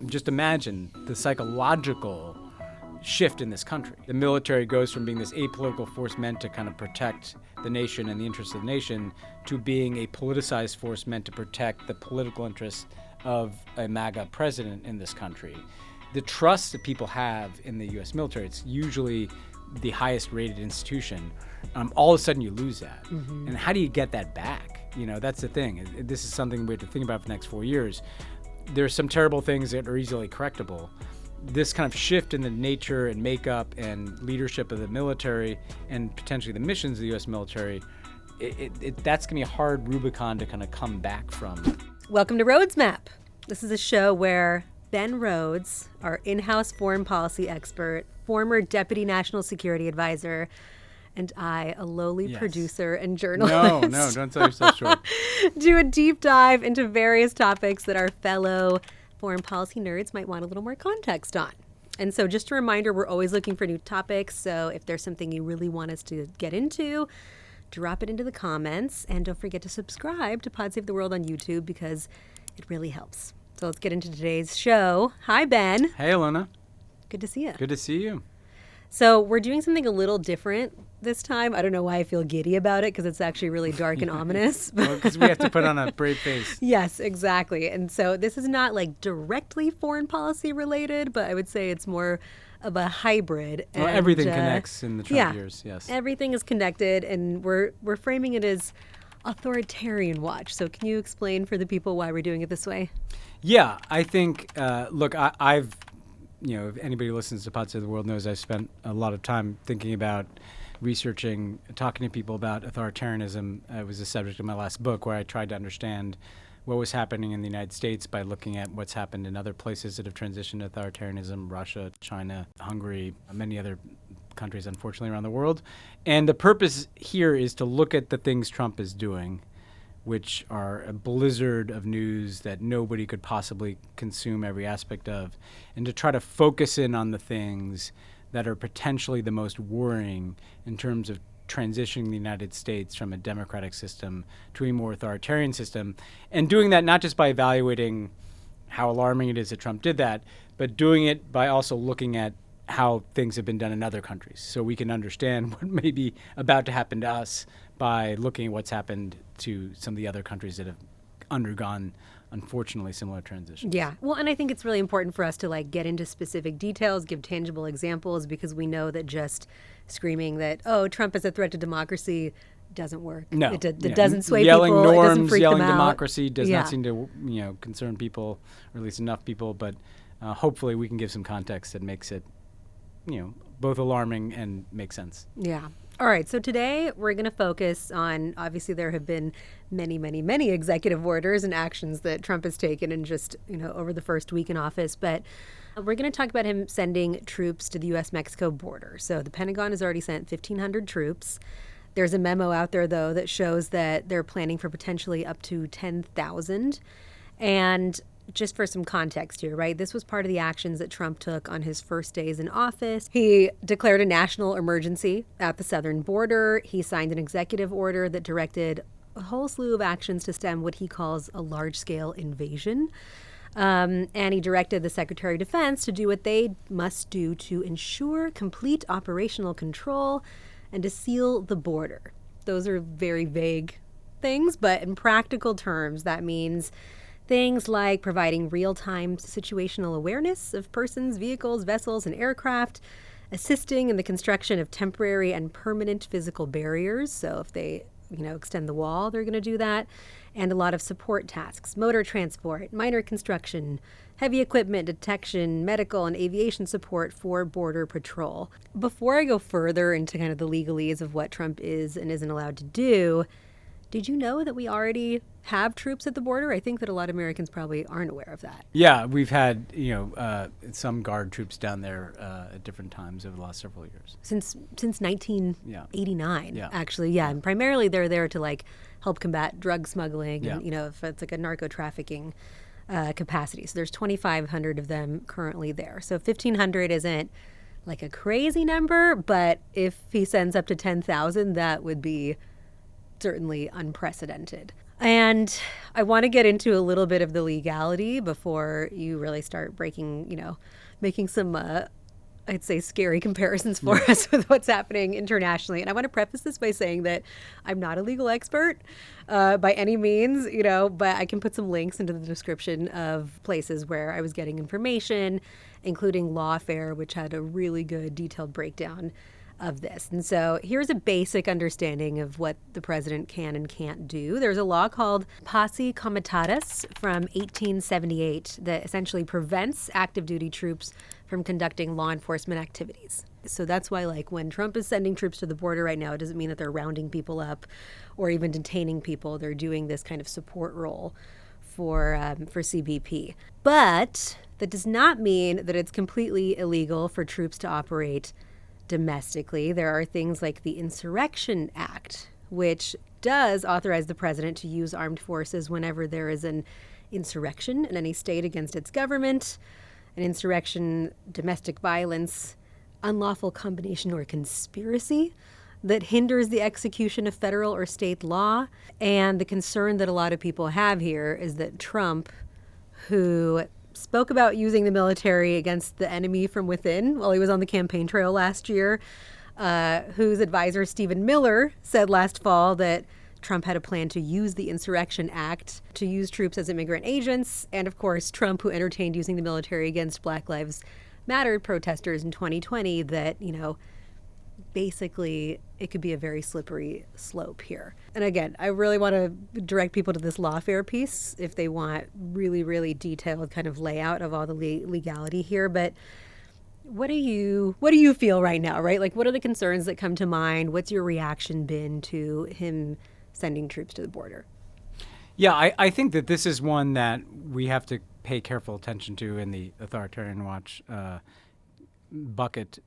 Just imagine the psychological shift in this country. The military goes from being this apolitical force meant to kind of protect the nation and the interests of the nation to being a politicized force meant to protect the political interests of a MAGA president in this country. The trust that people have in the U.S. military, it's usually the highest rated institution. All of a sudden you lose that. And how do you get that back? That's the thing. This is something we have to think about for the next 4 years. There's some terrible things that are easily correctable. This kind of shift in the nature and makeup and leadership of the military and potentially the missions of the U.S. military, that's going to be a hard Rubicon to kind of come back from. Welcome to Rhodes Map. This is a show where Ben Rhodes, our in-house foreign policy expert, former Deputy National Security Advisor, and I, a lowly producer and journalist. No, don't sell yourself short. Do a deep dive into various topics that our fellow foreign policy nerds might want a little more context on. And so just a reminder, we're always looking for new topics. So if there's something you really want us to get into, drop it into the comments. And don't forget to subscribe to Pod Save the World on YouTube because it really helps. So let's get into today's show. Hi, Ben. Hey, Alyona. Good to see you. Good to see you. So we're doing something a little different this time. I don't know why I feel giddy about it because it's actually really dark and ominous. Well, because we have to put on a brave face. Yes, exactly. And so this is not like directly foreign policy related, but I would say it's more of a hybrid. Well, everything connects in the Trump years, yes. Everything is connected, and we're framing it as authoritarian watch. So can you explain for the people why we're doing it this way? Yeah, I think, look, I've, if anybody who listens to Pod Save the World knows I've spent a lot of time thinking about researching, talking to people about authoritarianism. It was the subject of my last book where I tried to understand what was happening in the United States by looking at what's happened in other places that have transitioned to authoritarianism, Russia, China, Hungary, many other countries, unfortunately, around the world. And the purpose here is to look at the things Trump is doing, which are a blizzard of news that nobody could possibly consume every aspect of, and to try to focus in on the things that are potentially the most worrying in terms of transitioning the United States from a democratic system to a more authoritarian system, and doing that not just by evaluating how alarming it is that Trump did that, but doing it by also looking at how things have been done in other countries, so we can understand what may be about to happen to us by looking at what's happened to some of the other countries that have undergone, unfortunately, similar transitions. Yeah. Well, and I think it's really important for us to get into specific details, give tangible examples, because we know that just screaming that, Trump is a threat to democracy doesn't work. No. It doesn't sway yelling people. Norms, it doesn't freak yelling them out. democracy does not seem to concern people, or at least enough people. But hopefully we can give some context that makes it both alarming and makes sense. Yeah. All right. So today we're going to focus on, obviously there have been many, many, many executive orders and actions that Trump has taken in just, over the first week in office. But we're going to talk about him sending troops to the U.S.-Mexico border. So the Pentagon has already sent 1,500 troops. There's a memo out there, though, that shows that they're planning for potentially up to 10,000. And just for some context here, right? This was part of the actions that Trump took on his first days in office. He declared a national emergency at the southern border. He signed an executive order that directed a whole slew of actions to stem what he calls a large-scale invasion. And he directed the Secretary of Defense to do what they must do to ensure complete operational control and to seal the border. Those are very vague things, but in practical terms, that means things like providing real-time situational awareness of persons, vehicles, vessels, and aircraft, assisting in the construction of temporary and permanent physical barriers. So if they, extend the wall, they're going to do that. And a lot of support tasks, motor transport, minor construction, heavy equipment detection, medical and aviation support for Border Patrol. Before I go further into kind of the legalese of what Trump is and isn't allowed to do, did you know that we already have troops at the border? I think that a lot of Americans probably aren't aware of that. Yeah, we've had, some Guard troops down there at different times over the last several years. Since 1989, actually, yeah. And primarily they're there to help combat drug smuggling and, if it's a narco trafficking capacity. So there's 2,500 of them currently there. So 1,500 isn't a crazy number, but if he sends up to 10,000, that would be certainly unprecedented. And I want to get into a little bit of the legality before you really start breaking, making some, I'd say, scary comparisons for us with what's happening internationally. And I want to preface this by saying that I'm not a legal expert by any means, but I can put some links into the description of places where I was getting information, including Lawfare, which had a really good detailed breakdown of this. And so here's a basic understanding of what the president can and can't do. There's a law called Posse Comitatus from 1878 that essentially prevents active duty troops from conducting law enforcement activities. So that's why, like, when Trump is sending troops to the border right now, it doesn't mean that they're rounding people up or even detaining people. They're doing this kind of support role for CBP. But that does not mean that it's completely illegal for troops to operate domestically. There are things like the Insurrection Act, which does authorize the president to use armed forces whenever there is an insurrection in any state against its government, an insurrection, domestic violence, unlawful combination or conspiracy that hinders the execution of federal or state law. And the concern that a lot of people have here is that Trump, who spoke about using the military against the enemy from within while he was on the campaign trail last year, whose advisor Stephen Miller said last fall that Trump had a plan to use the Insurrection Act to use troops as immigrant agents. And of course, Trump, who entertained using the military against Black Lives Matter protesters in 2020, that, basically it could be a very slippery slope here. And again, I really want to direct people to this Lawfare piece if they want really, really detailed kind of layout of all the legality here. But what do you feel right now, right? Like, what are the concerns that come to mind? What's your reaction been to him sending troops to the border? Yeah, I think that this is one that we have to pay careful attention to in the authoritarian watch bucket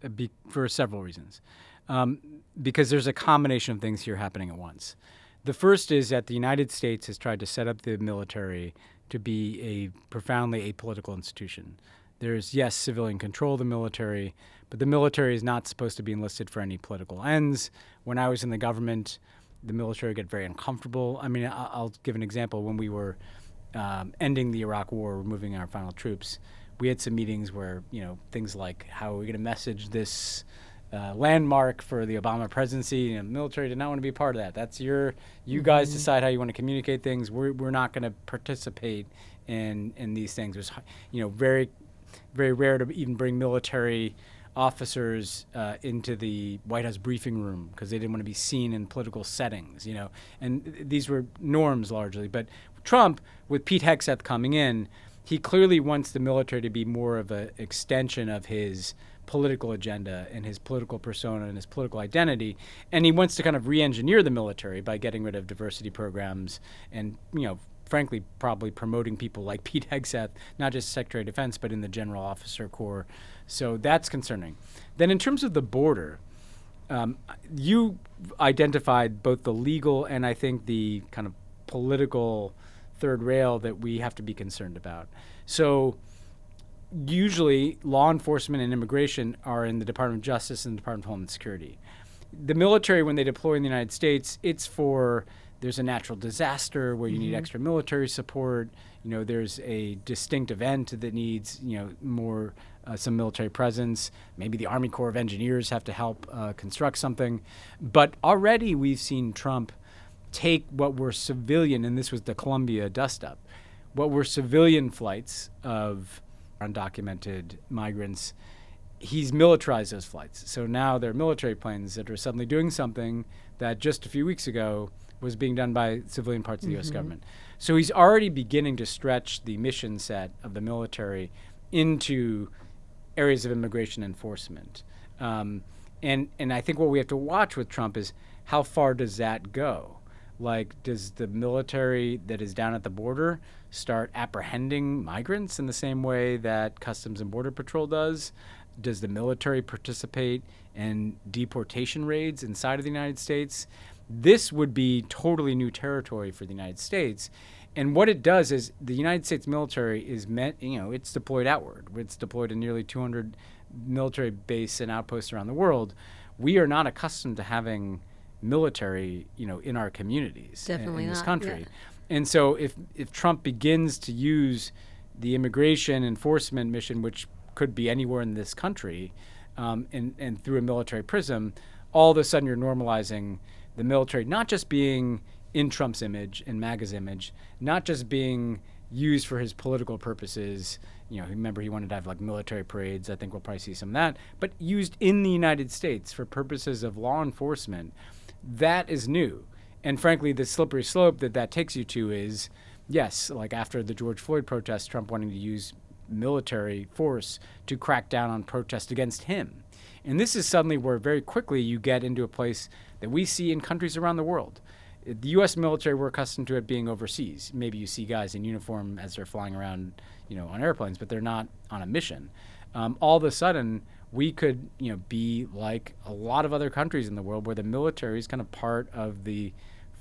for several reasons. Because there's a combination of things here happening at once. The first is that the United States has tried to set up the military to be a profoundly apolitical institution. There's, yes, civilian control of the military, but the military is not supposed to be enlisted for any political ends. When I was in the government, the military would get very uncomfortable. I mean, I'll give an example. When we were ending the Iraq War, removing our final troops, we had some meetings where, things like, how are we going to message this landmark for the Obama presidency? The military did not want to be a part of that. That's you guys decide how you want to communicate things. We're not going to participate in these things. It was, very, very rare to even bring military officers into the White House briefing room because they didn't want to be seen in political settings, and these were norms largely. But Trump, with Pete Hegseth coming in, he clearly wants the military to be more of an extension of his political agenda and his political persona and his political identity. And he wants to kind of re-engineer the military by getting rid of diversity programs and, frankly, probably promoting people like Pete Hegseth, not just Secretary of Defense, but in the General Officer Corps. So that's concerning. Then in terms of the border, you identified both the legal and I think the kind of political third rail that we have to be concerned about. So usually law enforcement and immigration are in the Department of Justice and the Department of Homeland Security. The military, when they deploy in the United States, it's for there's a natural disaster where you need extra military support. There's a distinct event that needs, more some military presence. Maybe the Army Corps of Engineers have to help construct something. But already we've seen Trump take what were civilian, and this was the Columbia dust-up, what were civilian flights of undocumented migrants. He's militarized those flights. So now they're military planes that are suddenly doing something that just a few weeks ago was being done by civilian parts of the U.S. government. So he's already beginning to stretch the mission set of the military into areas of immigration enforcement. And I think what we have to watch with Trump is how far does that go? Like, does the military that is down at the border start apprehending migrants in the same way that Customs and Border Patrol does? Does the military participate in deportation raids inside of the United States? This would be totally new territory for the United States. And what it does is the United States military is it's deployed outward. It's deployed in nearly 200 military bases and outposts around the world. We are not accustomed to having military, in our communities Definitely in this not, country. yeah. And so if Trump begins to use the immigration enforcement mission, which could be anywhere in this country, and through a military prism, all of a sudden you're normalizing the military not just being in Trump's image, in MAGA's image, not just being used for his political purposes. Remember he wanted to have like military parades. I think we'll probably see some of that, but used in the United States for purposes of law enforcement. That is new. And frankly, the slippery slope that takes you to is, yes, like after the George Floyd protests, Trump wanting to use military force to crack down on protests against him. And this is suddenly where very quickly you get into a place that we see in countries around the world. The U.S. military, we're accustomed to it being overseas. Maybe you see guys in uniform as they're flying around, on airplanes, but they're not on a mission. All of a sudden, we could, be like a lot of other countries in the world where the military is kind of part of the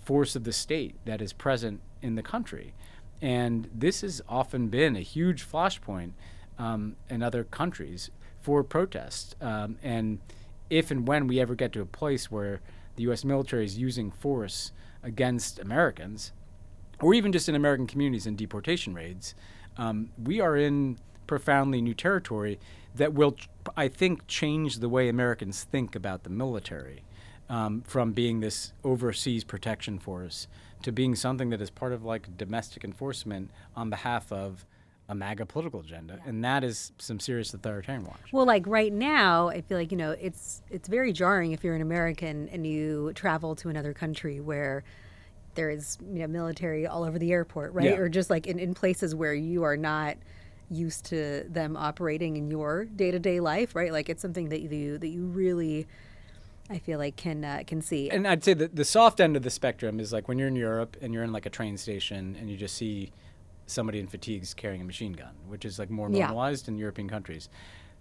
force of the state that is present in the country. And this has often been a huge flashpoint in other countries for protests. And if and when we ever get to a place where the U.S. military is using force against Americans, or even just in American communities in deportation raids, we are in profoundly new territory that will, I think, change the way Americans think about the military, from being this overseas protection force to being something that is part of like domestic enforcement on behalf of a MAGA political agenda. And that is some serious authoritarian watch. Well, like right now, I feel like, it's very jarring if you're an American and you travel to another country where there is, military all over the airport, right? Yeah. Or just like in places where you are not used to them operating in your day-to-day life, right? Like it's something that you really, I feel like can see. And I'd say that the soft end of the spectrum is like when you're in Europe and you're in like a train station and you just see somebody in fatigues carrying a machine gun, which is like more normalized in European countries.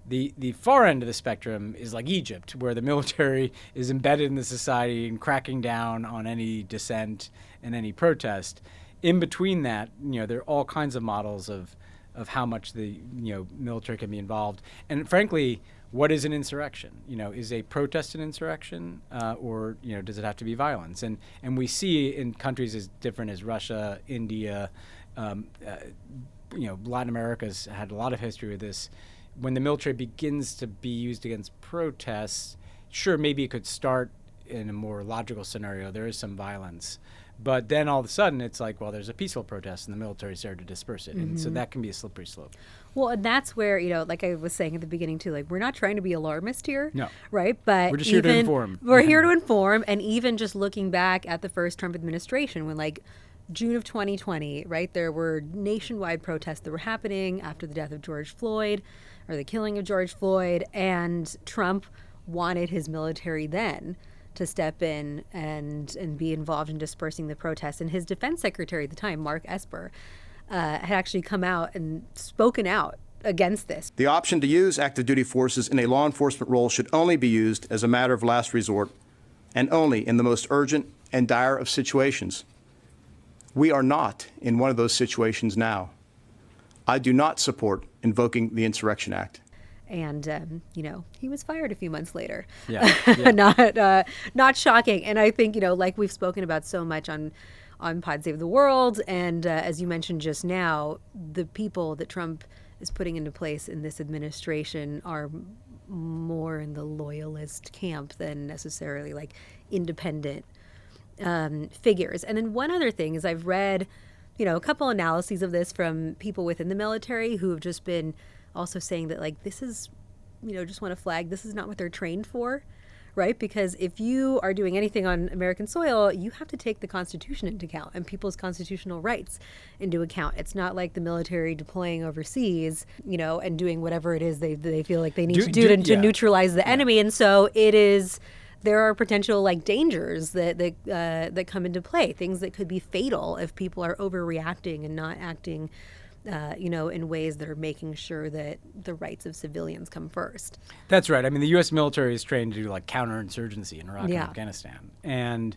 The far end of the spectrum is like Egypt, where the military is embedded in the society and cracking down on any dissent and any protest. In between that, there are all kinds of models of how much the military can be involved. And frankly, what is an insurrection? Is a protest an insurrection, or does it have to be violence? And we see in countries as different as Russia, India, Latin America's had a lot of history with this. When the military begins to be used against protests, sure, maybe it could start in a more logical scenario. There is some violence. But then all of a sudden, it's like, well, there's a peaceful protest, and the military started to disperse it. And so that can be a slippery slope. Well, and that's where, like I was saying at the beginning, too, like we're not trying to be alarmist here. No. Right? But we're just here to inform. We're here to inform. And even just looking back at the first Trump administration, when like June of 2020, right, there were nationwide protests that were happening after the death of George Floyd, or the killing of George Floyd, and Trump wanted his military then to step in and be involved in dispersing the protests. And his defense secretary at the time, Mark Esper, had actually come out and spoken out against this. The option to use active duty forces in a law enforcement role should only be used as a matter of last resort and only in the most urgent and dire of situations. We are not in one of those situations now. I do not support invoking the Insurrection Act. And, he was fired a few months later. Yeah. Not shocking. And I think, like we've spoken about so much on Pod Save the World, and as you mentioned just now, the people that Trump is putting into place in this administration are more in the loyalist camp than necessarily like independent figures. And then one other thing is I've read, a couple analyses of this from people within the military who have just been also saying that like this is, just want to flag, this is not what they're trained for, right? Because if you are doing anything on American soil, you have to take the Constitution into account and people's constitutional rights into account. It's not like the military deploying overseas, and doing whatever it is they feel like they need to do to neutralize the enemy. And so there are potential like dangers that come into play, things that could be fatal if people are overreacting and not acting in ways that are making sure that the rights of civilians come first. That's right. I mean, the U.S. military is trained to do like counterinsurgency in Iraq and Afghanistan. And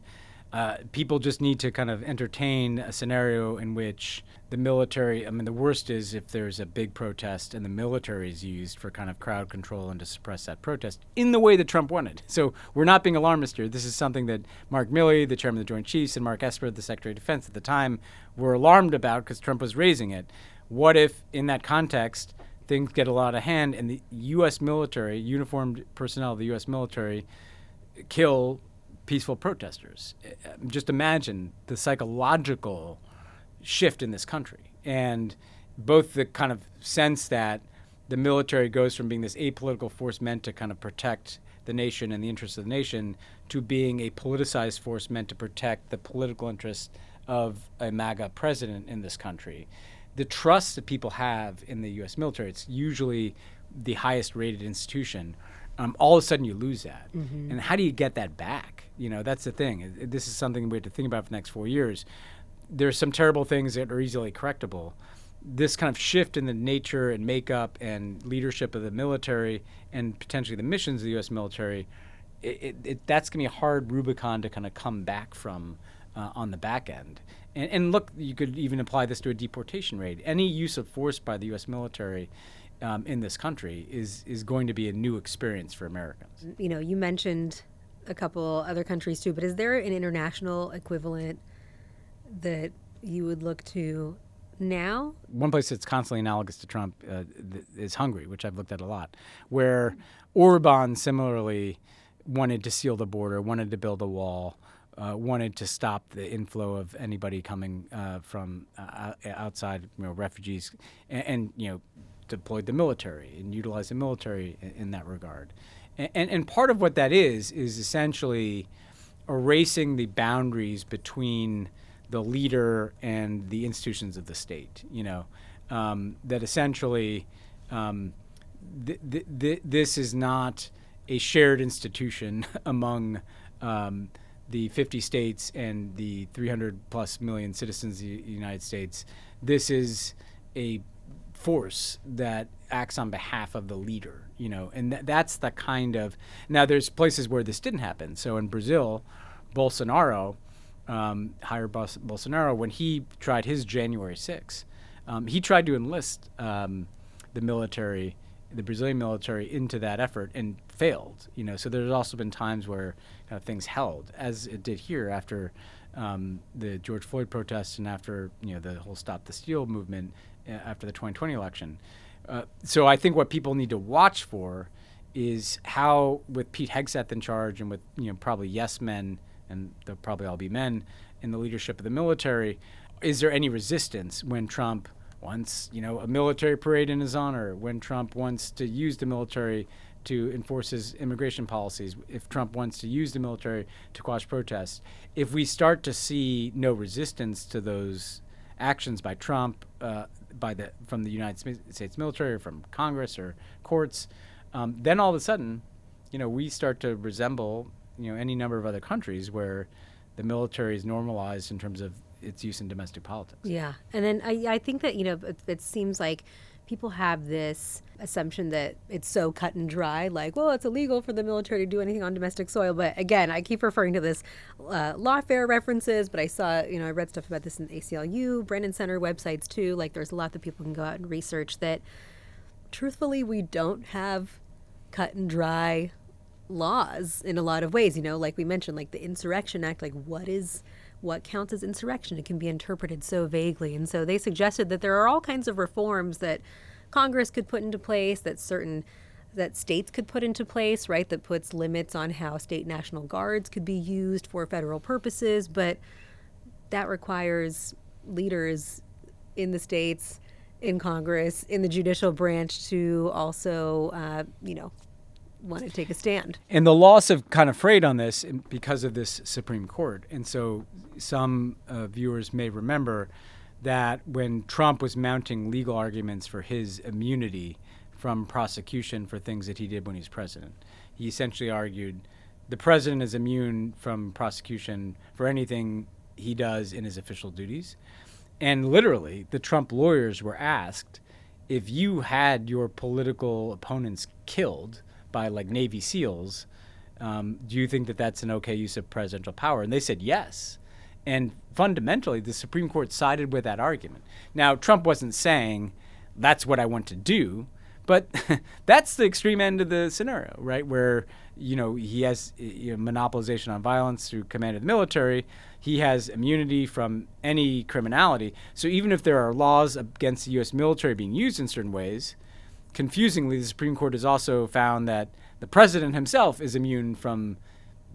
People just need to kind of entertain a scenario in which the military, the worst is if there's a big protest and the military is used for kind of crowd control and to suppress that protest in the way that Trump wanted. So we're not being alarmist here. This is something that Mark Milley, the chairman of the Joint Chiefs, and Mark Esper, the Secretary of Defense at the time, were alarmed about because Trump was raising it. What if, in that context, things get a lot out of hand and the U.S. military, uniformed personnel of the U.S. military, kill peaceful protesters? Just imagine the psychological shift in this country, and both the kind of sense that the military goes from being this apolitical force meant to kind of protect the nation and the interests of the nation to being a politicized force meant to protect the political interests of a MAGA president in this country. The trust that people have in the U.S. military, it's usually the highest rated institution. All of a sudden you lose that. Mm-hmm. And how do you get that back? That's the thing. This is something we have to think about for the next 4 years. There's some terrible things that are easily correctable. This kind of shift in the nature and makeup and leadership of the military and potentially the missions of the U.S. military, that's going to be a hard Rubicon to kind of come back from on the back end. And look, you could even apply this to a deportation rate. Any use of force by the U.S. military in this country is going to be a new experience for Americans. You mentioned a couple other countries too, but is there an international equivalent that you would look to now? One place that's constantly analogous to Trump is Hungary, which I've looked at a lot, where Orban similarly wanted to seal the border, wanted to build a wall, wanted to stop the inflow of anybody coming from outside, refugees, and deployed the military and utilized the military in that regard. And part of what that is essentially erasing the boundaries between the leader and the institutions of the state. That essentially this is not a shared institution among the 50 states and the 300 plus million citizens of the United States. This is a force that acts on behalf of the leader, and that's the kind of. Now, there's places where this didn't happen. So in Brazil, Bolsonaro, Bolsonaro, when he tried his January 6th, he tried to enlist the military, the Brazilian military, into that effort and failed. So there's also been times where kind of things held, as it did here after the George Floyd protests and after the whole Stop the Steal movement after the 2020 election. So I think what people need to watch for is how, with Pete Hegseth in charge and with probably yes men, and they'll probably all be men in the leadership of the military, is there any resistance when Trump wants a military parade in his honor, when Trump wants to use the military to enforce his immigration policies, if Trump wants to use the military to quash protests? If we start to see no resistance to those actions by Trump, from the United States military or from Congress or courts, then all of a sudden, we start to resemble, any number of other countries where the military is normalized in terms of its use in domestic politics. Yeah, and then I think that it seems like people have this assumption that it's so cut and dry, like, well, it's illegal for the military to do anything on domestic soil. But again, I keep referring to this lawfare references, but I saw, I read stuff about this in ACLU, Brennan Center websites too. Like, there's a lot that people can go out and research that, truthfully, we don't have cut and dry laws in a lot of ways. Like we mentioned, like the Insurrection Act, like what counts as insurrection? It can be interpreted so vaguely. And so they suggested that there are all kinds of reforms that Congress could put into place, that states could put into place, right, that puts limits on how state National Guards could be used for federal purposes. But that requires leaders in the states, in Congress, in the judicial branch to also, want to take a stand. And the laws have kind of frayed on this because of this Supreme Court. And so some viewers may remember that when Trump was mounting legal arguments for his immunity from prosecution for things that he did when he was president, he essentially argued the president is immune from prosecution for anything he does in his official duties. And literally, the Trump lawyers were asked, if you had your political opponents killed by like Navy SEALs, Do you think that that's an okay use of presidential power? And they said yes. And fundamentally, the Supreme Court sided with that argument. Now, Trump wasn't saying that's what I want to do, but that's the extreme end of the scenario, right? Where, he has monopolization on violence through command of the military. He has immunity from any criminality. So even if there are laws against the U.S. military being used in certain ways, confusingly, the Supreme Court has also found that the president himself is immune from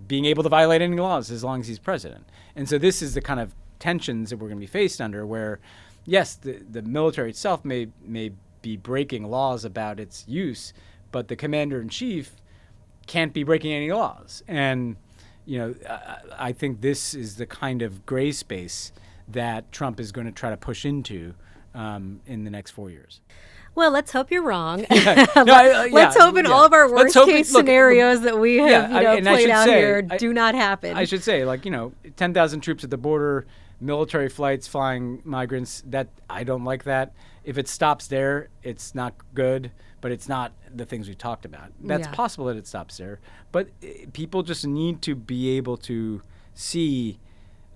being able to violate any laws as long as he's president. And so this is the kind of tensions that we're going to be faced under where, yes, the military itself may be breaking laws about its use, but the commander-in-chief can't be breaking any laws. And, I think this is the kind of gray space that Trump is going to try to push into in the next 4 years. Well, let's hope you're wrong. Let's hope in all of our worst case scenarios that we have played out here do not happen. I should say, 10,000 troops at the border, military flights, flying migrants, that I don't like that. If it stops there, it's not good, but it's not the things we talked about. That's possible that it stops there. But people just need to be able to see,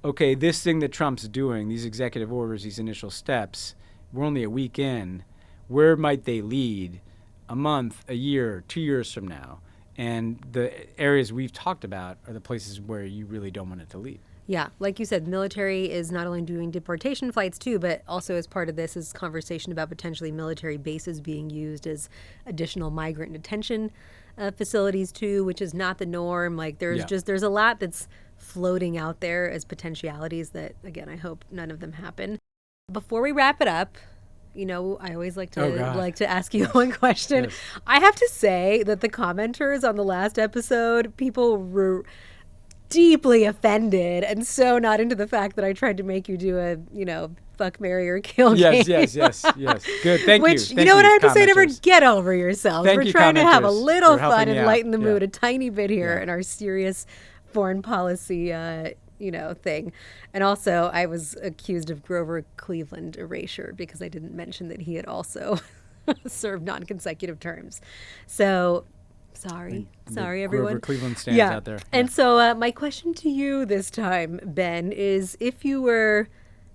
okay, this thing that Trump's doing, these executive orders, these initial steps, we're only a week in. Where might they lead a month, a year, 2 years from now? And the areas we've talked about are the places where you really don't want it to lead. Yeah, like you said, military is not only doing deportation flights too, but also as part of this is conversation about potentially military bases being used as additional migrant detention facilities too, which is not the norm. There's a lot that's floating out there as potentialities that, again, I hope none of them happen. Before we wrap it up, I always like to ask you one question. Yes. I have to say that the commenters on the last episode, people were deeply offended and so not into the fact that I tried to make you do a, fuck, marry, or kill game. Yes. Good. Thank you. Which, you know what I have to say to her? Get over yourselves. We're trying to have a little fun and lighten the mood a tiny bit here in our serious foreign policy thing. And also, I was accused of Grover Cleveland erasure because I didn't mention that he had also served non-consecutive terms. So, sorry, everyone. Grover Cleveland stands out there. And so my question to you this time, Ben, is if you were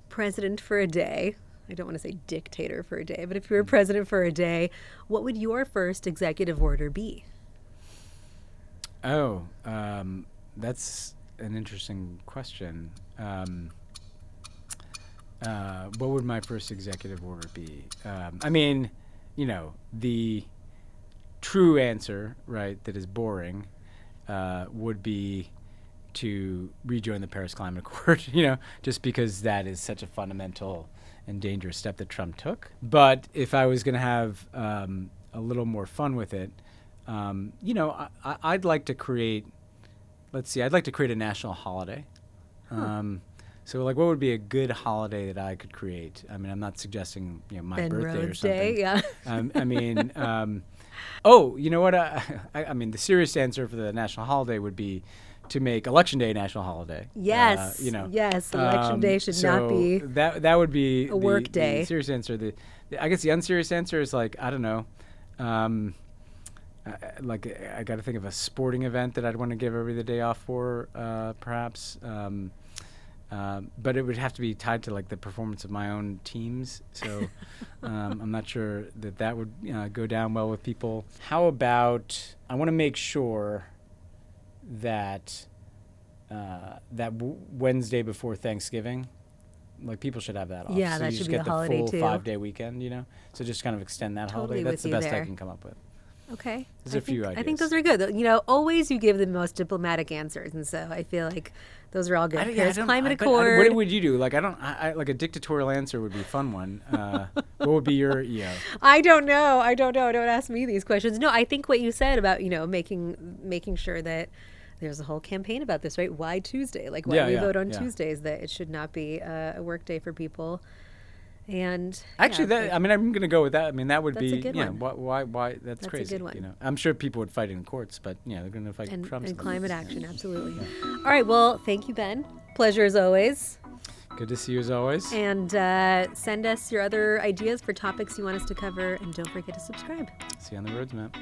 president for a day, I don't want to say dictator for a day, but if you were president for a day, what would your first executive order be? Oh, that's an interesting question. What would my first executive order be? The true answer, right, that is boring, would be to rejoin the Paris Climate Accord, just because that is such a fundamental and dangerous step that Trump took. But if I was going to have a little more fun with it, I'd like to create, I'd like to create a national holiday. So what would be a good holiday that I could create? I mean, I'm not suggesting, my Ben birthday Rhodes or something. Day, yeah. You know what? I mean, the serious answer for the national holiday would be to make Election Day a national holiday. Yes. Yes. Election Day should not be that would be a work day. The serious answer. I guess the unserious answer is I don't know. I got to think of a sporting event that I'd want to give everybody the day off for, perhaps. But it would have to be tied to the performance of my own teams. So I'm not sure that would go down well with people. How about I want to make sure that Wednesday before Thanksgiving, people should have that off. Yeah, so that you should just be get the holiday full too. 5-day weekend, So just kind of extend that Totally holiday. That's the best there. I can come up with. Okay. There's a few ideas. I think those are good. Always you give the most diplomatic answers, and so I feel like those are all good. Paris Climate Accord. What would you do? I a dictatorial answer would be a fun one. What would be your I don't know. Don't ask me these questions. No, I think what you said about making sure that there's a whole campaign about this, right? Why Tuesday? Why we vote on Tuesdays? That it should not be a work day for people. And actually, I'm going to go with that. I mean, that would be a good one. Why? That's crazy. A good one. I'm sure people would fight in courts, but they're going to fight Trump and climate action. Absolutely. All right. Well, thank you, Ben. Pleasure as always. Good to see you as always. And send us your other ideas for topics you want us to cover, and don't forget to subscribe. See you on the Rhodes Map.